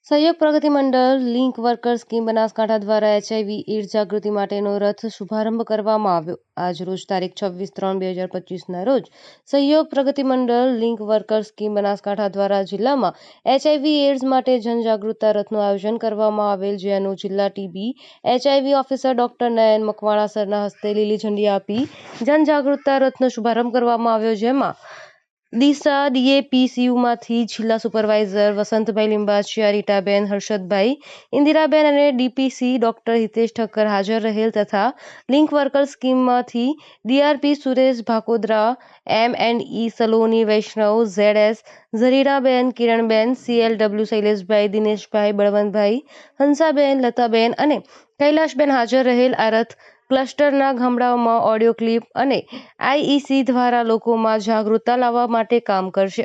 સહયોગ પ્રગતિ મંડળ link worker scheme Banaskantha દ્વારા HIV એડ્સ જાગૃતિ માટેનો રથ શુભારંભ કરવામાં આવ્યો. આજ રોજ તારીખ 26/3/2025ના રોજ સહયોગ પ્રગતિ મંડળ લિંક વર્કર સ્કીમ બનાસકાંઠા દ્વારા જિલ્લામાં HIV એડ્સ માટે જનજાગૃતતા રથનું આયોજન કરવામાં આવેલ, જેનું જિલ્લા ટીબી HIV ઓફિસર ડોક્ટર નયન મકવાણા સરના હસ્તે લીલી ઝંડી આપી જનજાગૃતતા રથનો શુભારંભ કરવામાં આવ્યો, જેમાં ડીસા ડીએપીસીયુમાંથી જિલ્લા સુપરવાઇઝર વસંતભાઈ લિંબાચિયા, રીટાબેન, હર્ષદભાઈ, ઇન્દિરાબેન અને ડીપીસી ડોક્ટર હિતેશ ઠક્કર હાજર રહેલ તથા લિંક વર્કર સ્કીમમાંથી DRP Suresh Bhakodara, MNE Saloni Vaishnav, ZS Zarinaben, Kiranben, CLW Shaileshbhai, Dineshbhai, Balvantbhai, Hansaben, Lataben અને કૈલાશબેન હાજર રહેલ. આ રથ ક્લસ્ટરના ગામડાઓમાં ઓડિયો ક્લિપ અને IEC દ્વારા લોકોમાં જાગૃતતા લાવવા માટે કામ કરશે.